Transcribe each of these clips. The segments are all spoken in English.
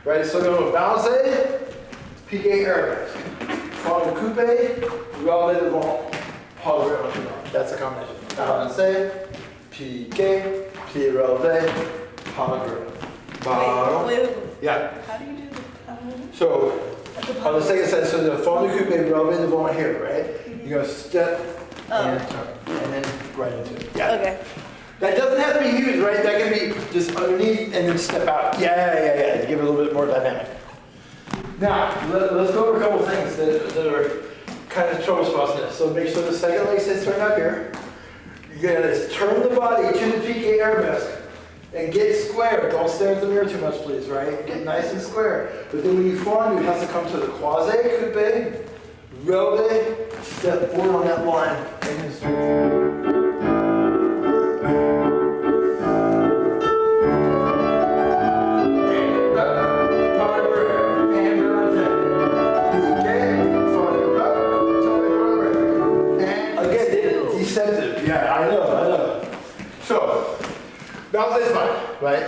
right? So we're going to Ballet, piqué, arabesque. Pas de coupé, releve devant, pas de releve. That's a combination. Ballet, piqué, pied relevé, pas de releve. Wait. Yeah. How do you do the So, on the second side, so the pas de coupé, releve devant here, right? You're going to step and turn, and then right into it. Yeah. Okay. That doesn't have to be huge, right? That can be just underneath and then step out. Yeah. Give it a little bit more dynamic. Now, let's go over a couple things that are kind of trouble spots in this. So make sure the second leg sits turned up here. You're going to turn the body to the piqué arabesque and get square. Don't stare at the mirror too much, please, right? Get nice and square. But then when you fondue, it has to come to the croisé, coupé, releve, step forward on that line, and then straight. Yeah, I know. So, ballet is fine, right?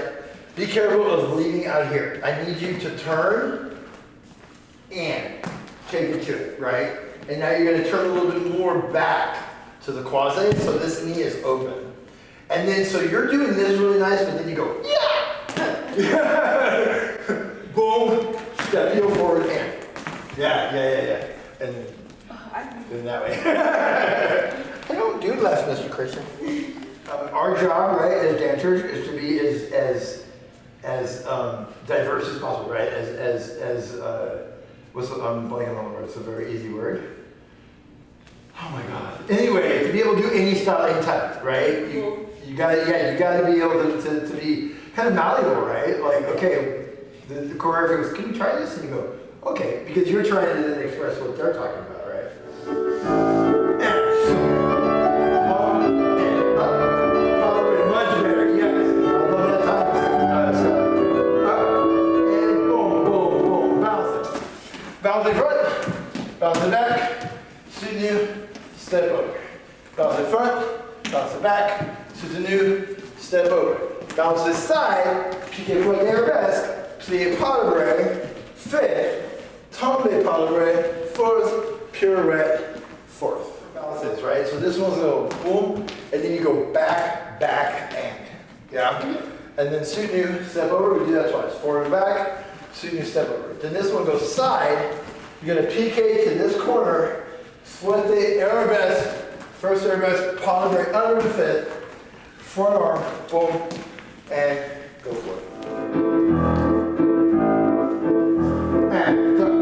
Be careful of leading out here. I need you to turn and take it to it, right? And now you're going to turn a little bit more back to the croisé, so this knee is open. And then, so you're doing this really nice, but then you go, yeah! Boom, step heel forward and. Yeah. And then that way. I don't do less, Mr. Christian. Our job, right, as dancers, is to be as diverse as possible, right? I'm blanking on the word. It's a very easy word. Oh my God. Anyway, to be able to do any style, any type, right? You gotta be able to be kind of malleable, right? Like, okay, the choreographer goes, "Can you try this?" And you go, "Okay," because you're trying to then express what they're talking about, right? Bounce in front, bounce it back, soutenu, step over. Bounce in front, bounce it back, soutenu, step over. Bounce this side, piqué fouetté arabesque, plié pas de bras, fifth, tombe pas de bras, fourth, pirouette, fourth. Bounces, right? So this one's a little boom, and then you go back, and. Yeah? And then soutenu, step over, we do that twice. Forward and back, soutenu, step over. Then this one goes side, you're going to piqué to this corner, fouetté arabesque, first arabesque, pas de bras under the fifth, front arm, boom, and go for it. And done.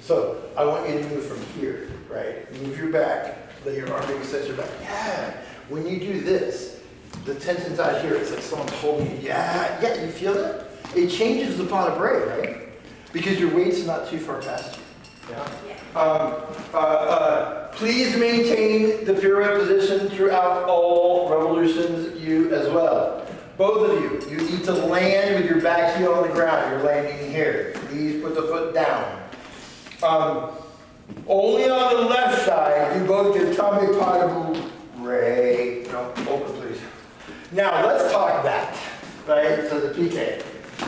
So I want you to move from here, right? Move your back, let your arm extend your back. Yeah. When you do this, the tension's out here. It's like someone's holding you. Yeah. You feel that? It changes the pas de bras, right? Because your weight's not too far past you. Yeah. Please maintain the pirouette position throughout all revolutions. You as well. Both of you. You need to land with your back heel on the ground. You're landing here. Please put the foot down. Only on the left side, you both get tummy pas de bras. No, open please. Now let's talk that, right? So the piqué.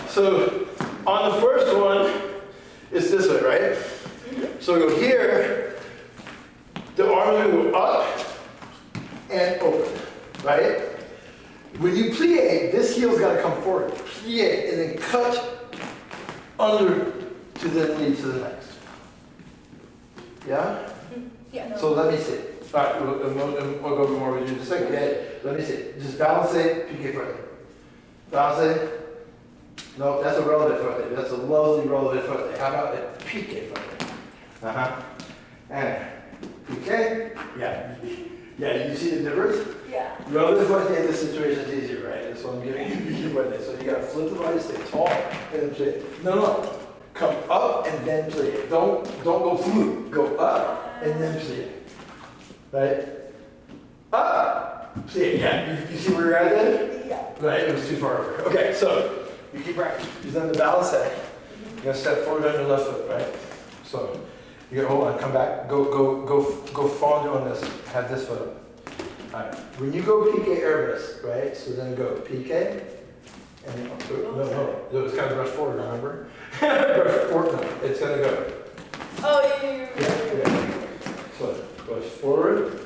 So On the first one, it's this way, right? So go here, the arms will go up and open, right? When you plie, this heel's got to come forward. Plie, and then cut under to the knee to the next. Yeah? Yeah, no. So let me see. All right, we'll go more with you in a second. Yeah, let me see. Just balance it, piqué fouetté. Balance it. No, that's a relative fouetté. That's a lovely relative fouetté. How about a piqué fouetté? Uh-huh. And piqué. Yeah. Yeah, you see the difference? Yeah. Relative fouetté in this situation is easier, right? That's what I'm giving you piqué fouetté. So you gotta flip the body, stay tall, and then plie. No. Come up and then plie. Don't go through. Go up and then plie. Right? Up! Plie. Yeah, you see where you're at then? Yeah. Right, it was too far over. Okay, so you keep practicing. You've done the balance head. You're gonna step forward on your left foot, right? So you gotta hold on, come back, go fondue on this. Have this foot up. Alright. When you go piqué arabesque, right? So then go piqué and then no, it's kind of brush forward, remember? Brush forward, no, it's gonna go. Oh, yeah. So push forward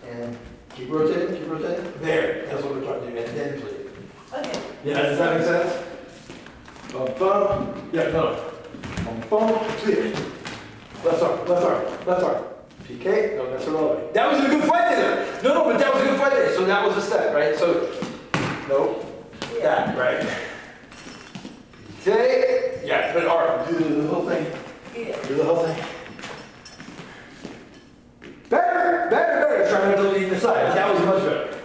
and keep rotating. There, that's what we're trying to do, and then plie. Okay. Yeah, does that make sense? Bum. Yeah, no. Bum, plie. Left arm. Piqué. No, that's the wrong way. That was a good fight there. No, but that was a good fight there. So that was a step, right? So, no. Yeah. That, right? Piqué. Yeah, but arm. Do the whole thing. Yeah. Do the whole thing. Better. Try not to lean the side. That was much better.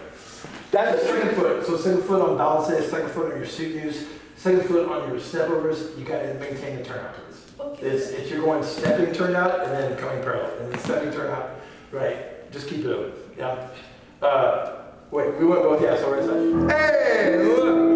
That's the second foot. So second foot on balance, second foot on your suit use, second foot on your step overs. You got to maintain the turnout, please. Okay. It's you're going stepping turnout and then coming parallel and then stepping turnout. Right. Just keep it open. Yeah. Wait. We went both. Yeah. So right side. Hey, look.